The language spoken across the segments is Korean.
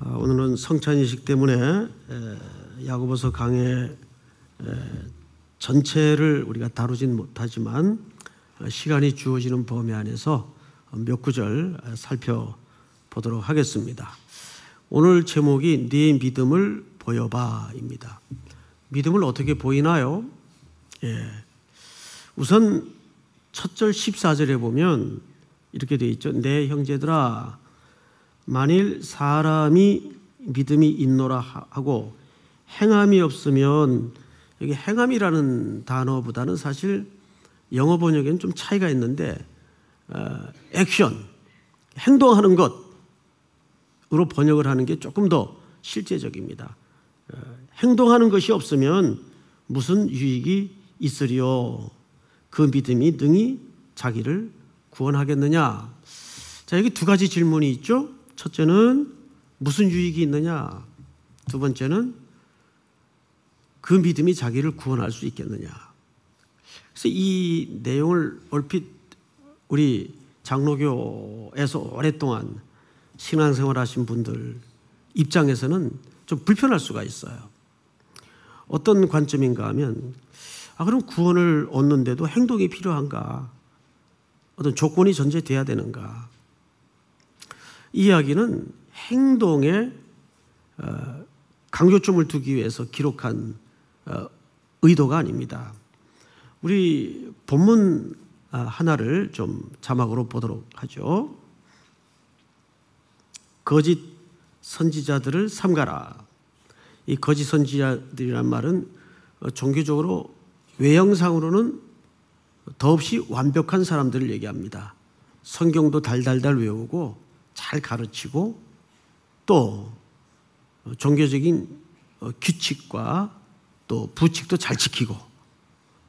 오늘은 성찬이식 때문에 야고보서 강해 전체를 우리가 다루진 못하지만 시간이 주어지는 범위 안에서 몇 구절 살펴보도록 하겠습니다. 오늘 제목이 네 믿음을 보여봐입니다. 믿음을 어떻게 보이나요? 우선 첫 절 14절에 보면 이렇게 되어 있죠. 내 형제들아, 만일 사람이 믿음이 있노라 하고 행함이 없으면, 여기 행함이라는 단어보다는 사실 영어 번역에는 좀 차이가 있는데 액션, 행동하는 것으로 번역을 하는 게 조금 더 실제적입니다. 행동하는 것이 없으면 무슨 유익이 있으리요? 그 믿음이 능히 자기를 구원하겠느냐? 자, 여기 두 가지 질문이 있죠. 첫째는 무슨 유익이 있느냐? 두 번째는 그 믿음이 자기를 구원할 수 있겠느냐? 그래서 이 내용을 얼핏 우리 장로교에서 오랫동안 신앙생활 하신 분들 입장에서는 좀 불편할 수가 있어요. 어떤 관점인가 하면, 그럼 구원을 얻는데도 행동이 필요한가? 어떤 조건이 전제돼야 되는가? 이 이야기는 행동에 강조점을 두기 위해서 기록한 의도가 아닙니다. 우리 본문 하나를 좀 자막으로 보도록 하죠. 거짓 선지자들을 삼가라. 이 거짓 선지자들이란 말은 종교적으로 외형상으로는 더없이 완벽한 사람들을 얘기합니다. 성경도 달달달 외우고 잘 가르치고 또 종교적인 규칙과 또 부칙도 잘 지키고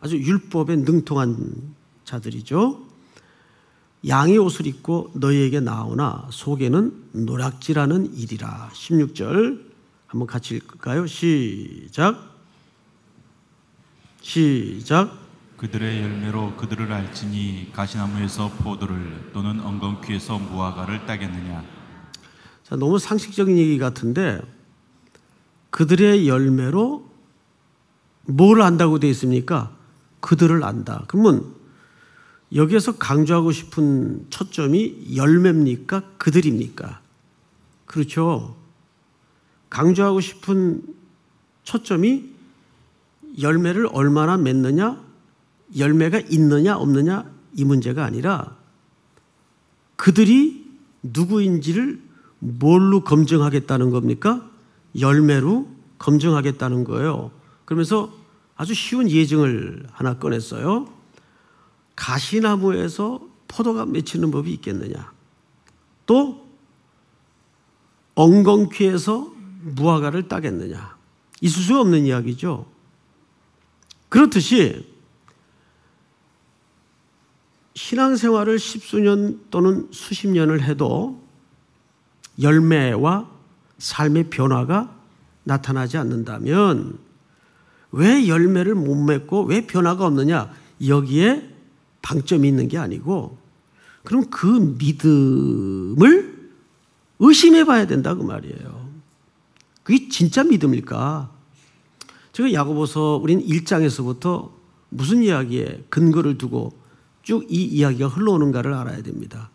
아주 율법에 능통한 자들이죠. 양의 옷을 입고 너희에게 나오나 속에는 노략질하는 일이라. 16절 한번 같이 읽을까요? 시작. 그들의 열매로 그들을 알지니 가시나무에서 포도를 또는 엉겅퀴에서 무화과를 따겠느냐. 자, 너무 상식적인 얘기 같은데 그들의 열매로 뭘 안다고 되어 있습니까? 그들을 안다. 그러면 여기에서 강조하고 싶은 초점이 열매입니까? 그들입니까? 그렇죠. 강조하고 싶은 초점이 열매를 얼마나 맺느냐, 열매가 있느냐 없느냐 이 문제가 아니라 그들이 누구인지를 뭘로 검증하겠다는 겁니까? 열매로 검증하겠다는 거예요. 그러면서 아주 쉬운 예증을 하나 꺼냈어요. 가시나무에서 포도가 맺히는 법이 있겠느냐? 또 엉겅퀴에서 무화과를 따겠느냐? 있을 수 없는 이야기죠. 그렇듯이 신앙생활을 십수년 또는 수십 년을 해도 열매와 삶의 변화가 나타나지 않는다면 왜 열매를 못 맺고 왜 변화가 없느냐? 여기에 방점이 있는 게 아니고 그럼 그 믿음을 의심해 봐야 된다 그 말이에요. 그게 진짜 믿음일까? 제가 야고보서 우린 1장에서부터 무슨 이야기에 근거를 두고 쭉 이 이야기가 흘러오는가를 알아야 됩니다.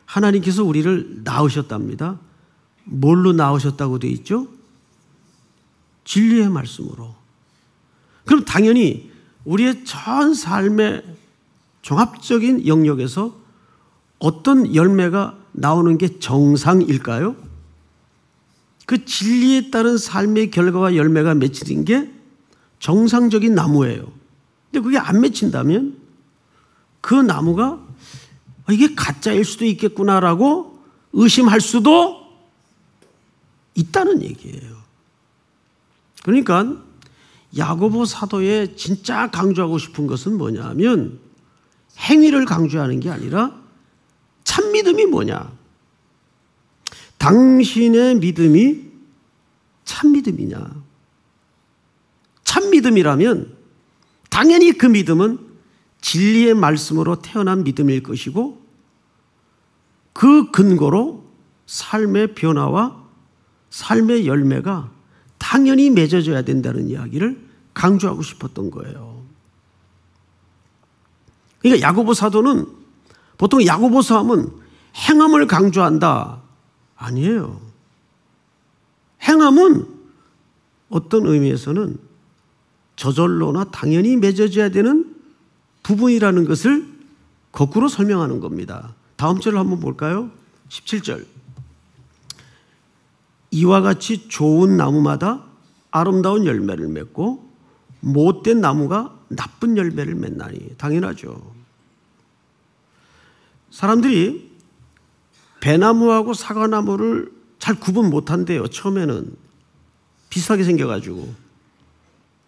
하나님께서 우리를 낳으셨답니다. 뭘로 낳으셨다고 되어 있죠? 진리의 말씀으로. 그럼 당연히 우리의 전 삶의 종합적인 영역에서 어떤 열매가 나오는 게 정상일까요? 그 진리에 따른 삶의 결과와 열매가 맺히는 게 정상적인 나무예요. 근데 그게 안 맺힌다면 그 나무가 이게 가짜일 수도 있겠구나라고 의심할 수도 있다는 얘기예요. 그러니까 야고보 사도의 진짜 강조하고 싶은 것은 뭐냐면 행위를 강조하는 게 아니라 참 믿음이 뭐냐? 당신의 믿음이 참 믿음이냐? 참 믿음이라면 당연히 그 믿음은 진리의 말씀으로 태어난 믿음일 것이고 그 근거로 삶의 변화와 삶의 열매가 당연히 맺어져야 된다는 이야기를 강조하고 싶었던 거예요. 그러니까 야고보 사도는 보통 야고보서 하면 행함을 강조한다. 아니에요. 행함은 어떤 의미에서는 저절로나 당연히 맺어져야 되는 부분이라는 것을 거꾸로 설명하는 겁니다. 다음 절을 한번 볼까요? 17절. 이와 같이 좋은 나무마다 아름다운 열매를 맺고 못된 나무가 나쁜 열매를 맺나니. 당연하죠. 사람들이 배나무하고 사과나무를 잘 구분 못한대요. 처음에는 비슷하게 생겨가지고.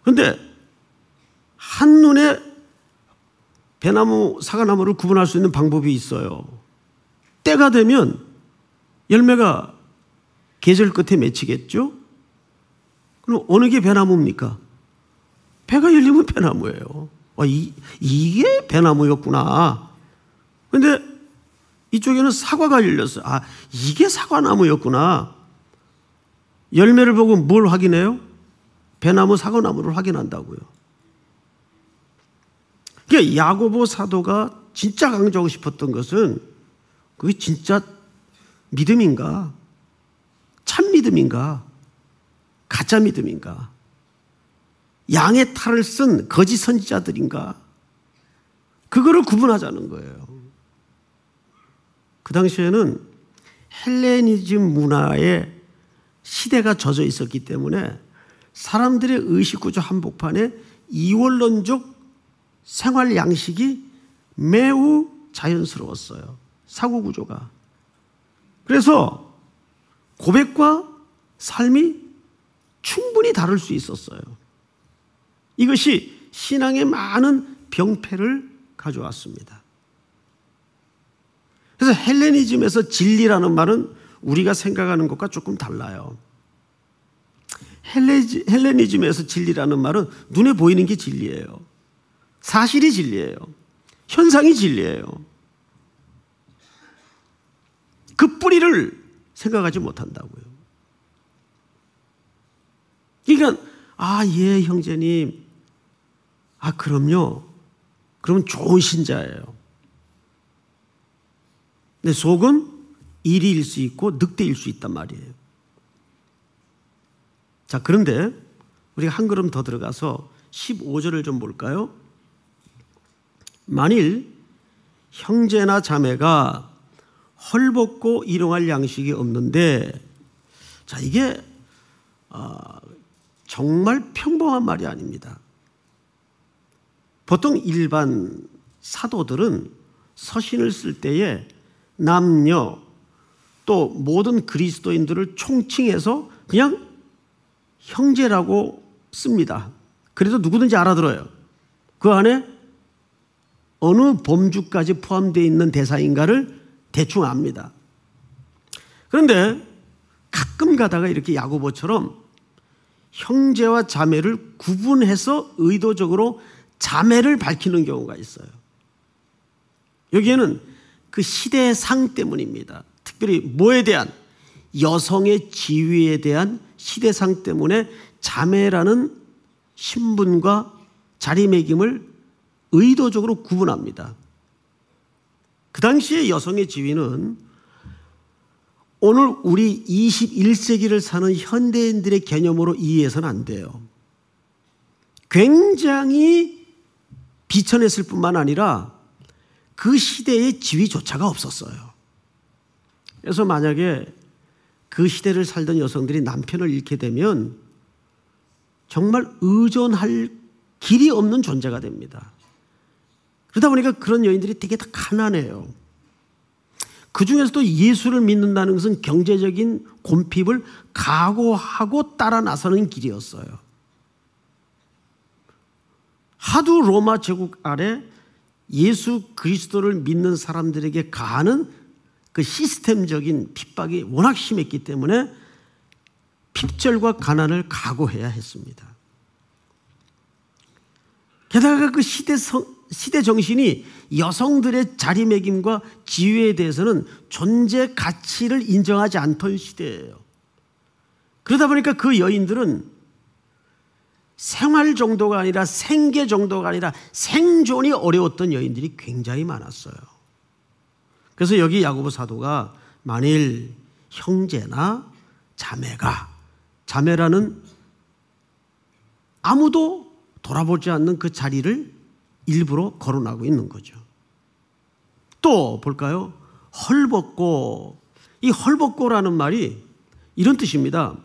그런데 한눈에 배나무, 사과나무를 구분할 수 있는 방법이 있어요. 때가 되면 열매가 계절 끝에 맺히겠죠? 그럼 어느 게 배나무입니까? 배가 열리면 배나무예요. 이게 배나무였구나. 그런데 이쪽에는 사과가 열렸어요. 이게 사과나무였구나. 열매를 보고 뭘 확인해요? 배나무, 사과나무를 확인한다고요. 그러니까 야고보 사도가 진짜 강조하고 싶었던 것은 그게 진짜 믿음인가? 참 믿음인가? 가짜 믿음인가? 양의 탈을 쓴 거짓 선지자들인가? 그거를 구분하자는 거예요. 그 당시에는 헬레니즘 문화의 시대가 젖어 있었기 때문에 사람들의 의식구조 한복판에 이원론적 생활 양식이 매우 자연스러웠어요. 사고구조가. 그래서 고백과 삶이 충분히 다를 수 있었어요. 이것이 신앙에 많은 병폐를 가져왔습니다. 그래서 헬레니즘에서 진리라는 말은 우리가 생각하는 것과 조금 달라요. 헬레니즘에서 진리라는 말은 눈에 보이는 게 진리예요. 사실이 진리예요. 현상이 진리예요. 그 뿌리를 생각하지 못한다고요. 그러니까 예 형제님, 그럼요. 그러면 좋은 신자예요. 근데 속은 이리일 수 있고 늑대일 수 있단 말이에요. 자, 그런데 우리가 한 걸음 더 들어가서 15절을 좀 볼까요? 만일 형제나 자매가 헐벗고 일용할 양식이 없는데, 자, 이게 정말 평범한 말이 아닙니다. 보통 일반 사도들은 서신을 쓸 때에 남녀 또 모든 그리스도인들을 총칭해서 그냥 형제라고 씁니다. 그래도 누구든지 알아들어요. 그 안에 어느 범주까지 포함되어 있는 대사인가를 대충 압니다. 그런데 가끔 가다가 이렇게 야고보처럼 형제와 자매를 구분해서 의도적으로 자매를 밝히는 경우가 있어요. 여기에는 그 시대의 상 때문입니다. 특별히 뭐에 대한? 여성의 지위에 대한 시대상 때문에 자매라는 신분과 자리매김을 의도적으로 구분합니다. 그 당시에 여성의 지위는 오늘 우리 21세기를 사는 현대인들의 개념으로 이해해서는 안 돼요. 굉장히 비천했을 뿐만 아니라 그 시대의 지위조차가 없었어요. 그래서 만약에 그 시대를 살던 여성들이 남편을 잃게 되면 정말 의존할 길이 없는 존재가 됩니다. 그러다 보니까 그런 여인들이 되게 다 가난해요. 그 중에서도 예수를 믿는다는 것은 경제적인 곤핍을 각오하고 따라 나서는 길이었어요. 하도 로마 제국 아래 예수 그리스도를 믿는 사람들에게 가하는 그 시스템적인 핍박이 워낙 심했기 때문에 핍절과 가난을 각오해야 했습니다. 게다가 그 시대 정신이 여성들의 자리매김과 지위에 대해서는 존재 가치를 인정하지 않던 시대예요. 그러다 보니까 그 여인들은 생활 정도가 아니라 생계 정도가 아니라 생존이 어려웠던 여인들이 굉장히 많았어요. 그래서 여기 야고보 사도가 만일 형제나 자매가, 자매라는 아무도 돌아보지 않는 그 자리를 일부러 거론하고 있는 거죠. 또 볼까요? 헐벗고, 이 헐벗고라는 말이 이런 뜻입니다.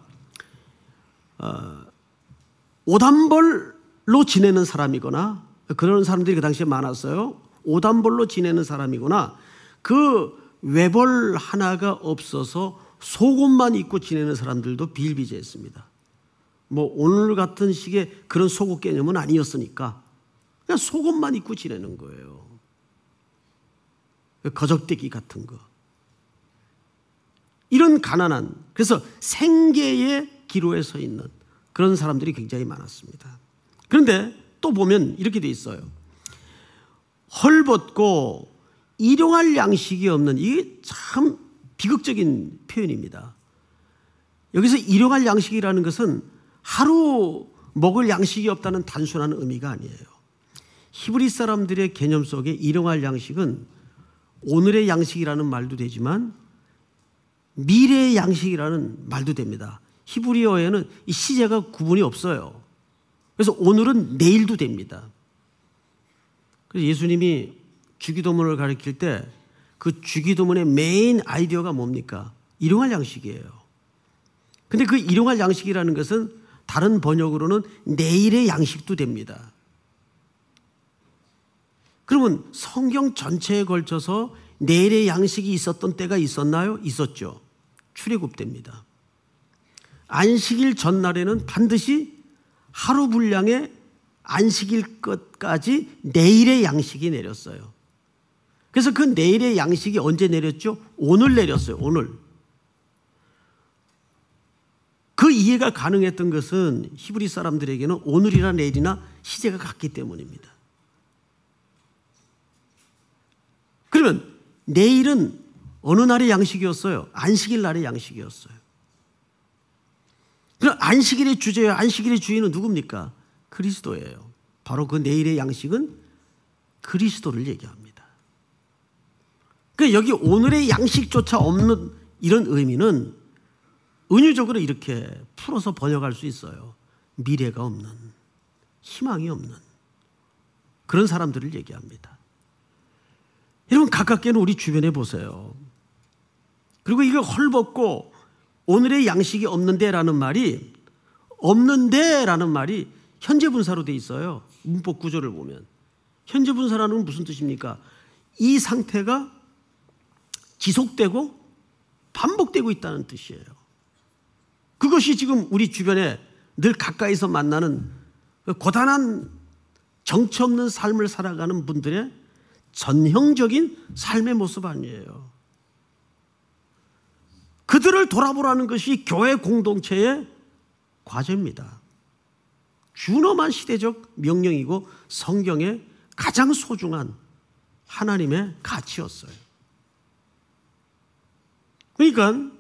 오단벌로 지내는 사람이거나, 그런 사람들이 그 당시에 많았어요. 오단벌로 지내는 사람이거나, 그 외벌 하나가 없어서 속옷만 입고 지내는 사람들도 비일비재했습니다. 뭐 오늘 같은 식의 그런 속옷 개념은 아니었으니까 그냥 속옷만 입고 지내는 거예요. 거적대기 같은 거. 이런 가난한, 그래서 생계의 기로에 서 있는 그런 사람들이 굉장히 많았습니다. 그런데 또 보면 이렇게 돼 있어요. 헐벗고 일용할 양식이 없는, 이게 참 비극적인 표현입니다. 여기서 일용할 양식이라는 것은 하루 먹을 양식이 없다는 단순한 의미가 아니에요. 히브리 사람들의 개념 속에 일용할 양식은 오늘의 양식이라는 말도 되지만 미래의 양식이라는 말도 됩니다. 히브리어에는 이 시제가 구분이 없어요. 그래서 오늘은 내일도 됩니다. 그래서 예수님이 주기도문을 가르칠 때 그 주기도문의 메인 아이디어가 뭡니까? 일용할 양식이에요. 근데 그 일용할 양식이라는 것은 다른 번역으로는 내일의 양식도 됩니다. 그러면 성경 전체에 걸쳐서 내일의 양식이 있었던 때가 있었나요? 있었죠. 출애굽 때입니다. 안식일 전날에는 반드시 하루 분량의 안식일 끝까지 내일의 양식이 내렸어요. 그래서 그 내일의 양식이 언제 내렸죠? 오늘 내렸어요. 오늘. 그 이해가 가능했던 것은 히브리 사람들에게는 오늘이나 내일이나 시제가 같기 때문입니다. 그러면 내일은 어느 날의 양식이었어요? 안식일 날의 양식이었어요. 그럼 안식일의 주제와 안식일의 주인은 누굽니까? 그리스도예요. 바로 그 내일의 양식은 그리스도를 얘기합니다. 그러니까 여기 오늘의 양식조차 없는 이런 의미는 은유적으로 이렇게 풀어서 번역할 수 있어요. 미래가 없는, 희망이 없는 그런 사람들을 얘기합니다. 여러분 가깝게는 우리 주변에 보세요. 그리고 이거 헐벗고 오늘의 양식이 없는데라는 말이, 없는데라는 말이 현재 분사로 돼 있어요. 문법 구조를 보면 현재 분사라는 건 무슨 뜻입니까? 이 상태가 지속되고 반복되고 있다는 뜻이에요. 그것이 지금 우리 주변에 늘 가까이서 만나는 고단한 정처 없는 삶을 살아가는 분들의 전형적인 삶의 모습 아니에요. 그들을 돌아보라는 것이 교회 공동체의 과제입니다. 준엄한 시대적 명령이고 성경의 가장 소중한 하나님의 가치였어요. 그러니까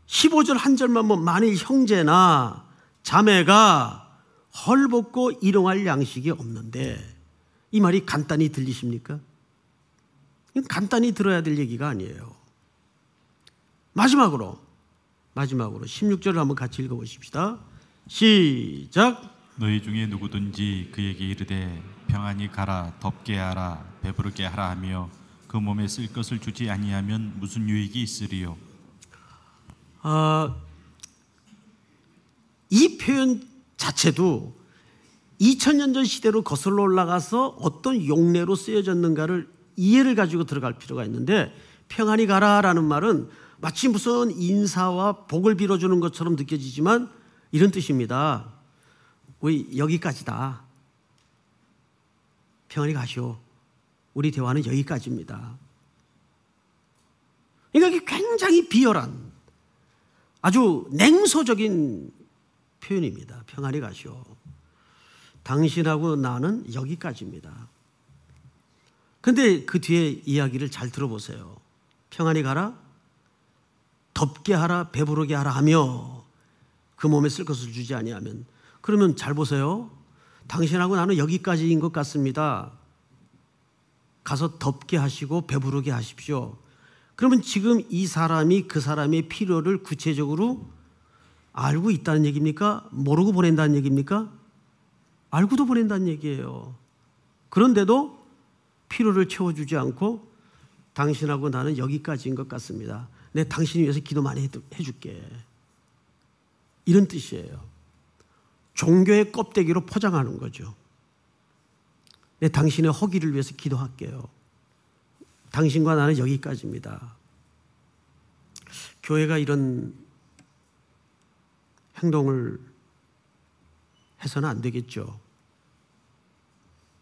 15절 한 절만 보면 만일 형제나 자매가 헐벗고 일용할 양식이 없는데, 이 말이 간단히 들리십니까? 간단히 들어야 될 얘기가 아니에요. 마지막으로 16절을 한번 같이 읽어보십시다. 시작. 너희 중에 누구든지 그에게 이르되 평안히 가라, 덥게 하라, 배부르게 하라 하며 그 몸에 쓸 것을 주지 아니하면 무슨 유익이 있으리요? 이 표현 자체도 2000년 전 시대로 거슬러 올라가서 어떤 용례로 쓰여졌는가를 이해를 가지고 들어갈 필요가 있는데, 평안히 가라라는 말은 마치 무슨 인사와 복을 빌어주는 것처럼 느껴지지만 이런 뜻입니다. 우리 여기까지다. 평안히 가시오. 우리 대화는 여기까지입니다. 그러니까 이게 굉장히 비열한, 아주 냉소적인 표현입니다. 평안히 가시오. 당신하고 나는 여기까지입니다. 그런데 그 뒤에 이야기를 잘 들어보세요. 평안히 가라, 덥게 하라, 배부르게 하라 하며 그 몸에 쓸 것을 주지 아니하면. 그러면 잘 보세요. 당신하고 나는 여기까지인 것 같습니다. 가서 덥게 하시고 배부르게 하십시오. 그러면 지금 이 사람이 그 사람의 필요를 구체적으로 알고 있다는 얘기입니까? 모르고 보낸다는 얘기입니까? 알고도 보낸다는 얘기예요. 그런데도 필요를 채워주지 않고 당신하고 나는 여기까지인 것 같습니다. 내 당신 위해서 기도 많이 해줄게. 이런 뜻이에요. 종교의 껍데기로 포장하는 거죠. 내 당신의 허기를 위해서 기도할게요. 당신과 나는 여기까지입니다. 교회가 이런 행동을 해서는 안 되겠죠.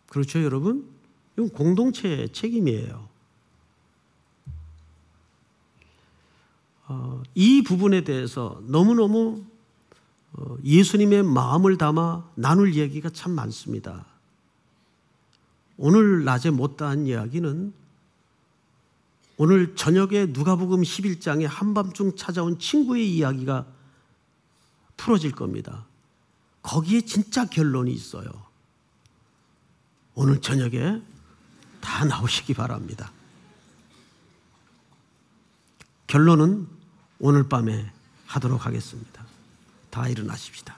그렇죠, 여러분? 이건 공동체의 책임이에요. 이 부분에 대해서 너무너무 예수님의 마음을 담아 나눌 이야기가 참 많습니다. 오늘 낮에 못다한 이야기는 오늘 저녁에 누가복음 11장에 한밤중 찾아온 친구의 이야기가 풀어질 겁니다. 거기에 진짜 결론이 있어요. 오늘 저녁에 다 나오시기 바랍니다. 결론은 오늘 밤에 하도록 하겠습니다. 다 일어나십시다.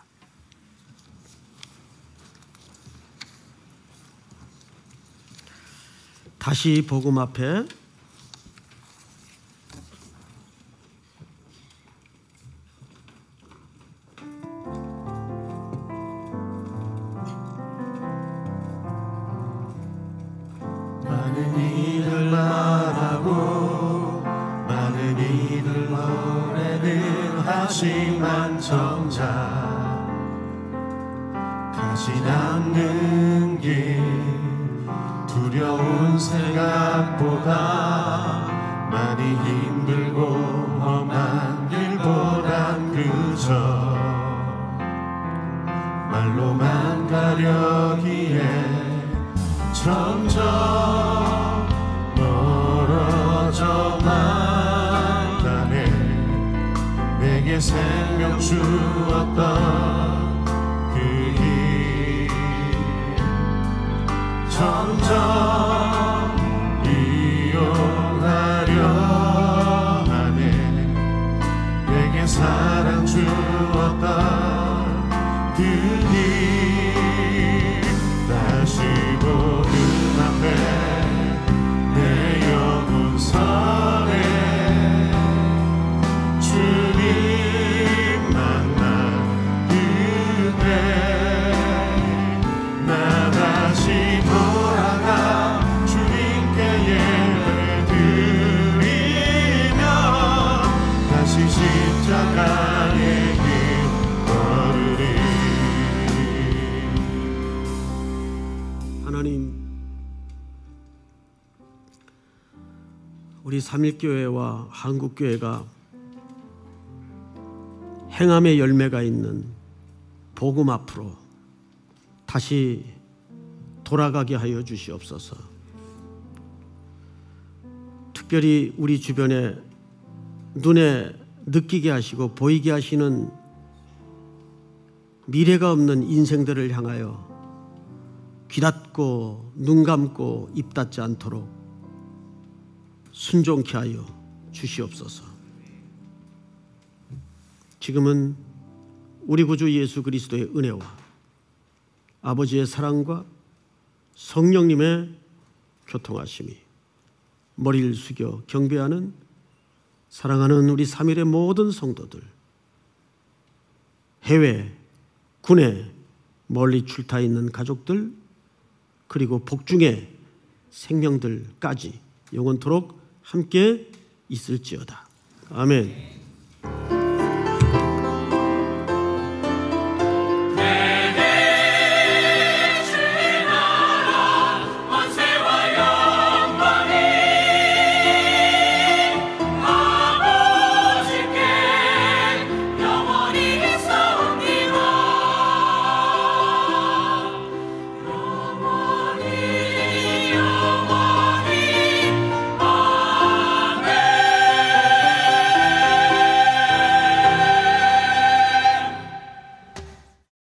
다시 복음 앞에 많은 이들 말하고 많은 이들 노래는 하지만 정작 다시 남는 길 두려운 생각보다 많이 힘들고 험한 길보단 그저 말로만 가려기에 점점 멀어져만 가네. 내게 생명 주었던 그 길 점점 이용하려 하네. 내게 사랑 주었던 그 길 다시 보는 앞에 내 영혼 선에 주님 만난 그때 나 다시 돌아가 주님께 예배드리며 다시 십자가의 길 걸으리. 하나님, 우리 삼일교회와 한국교회가 행함의 열매가 있는 복음 앞으로 다시 돌아가게 하여 주시옵소서. 특별히 우리 주변에 눈에 느끼게 하시고 보이게 하시는 미래가 없는 인생들을 향하여 귀 닫고 눈 감고 입 닫지 않도록 순종케 하여 주시옵소서. 지금은 우리 구주 예수 그리스도의 은혜와 아버지의 사랑과 성령님의 교통하심이 머리를 숙여 경배하는 사랑하는 우리 삼일의 모든 성도들, 해외, 군에 멀리 출타 있는 가족들, 그리고 복중의 생명들까지 영원토록 함께 있을지어다. 아멘.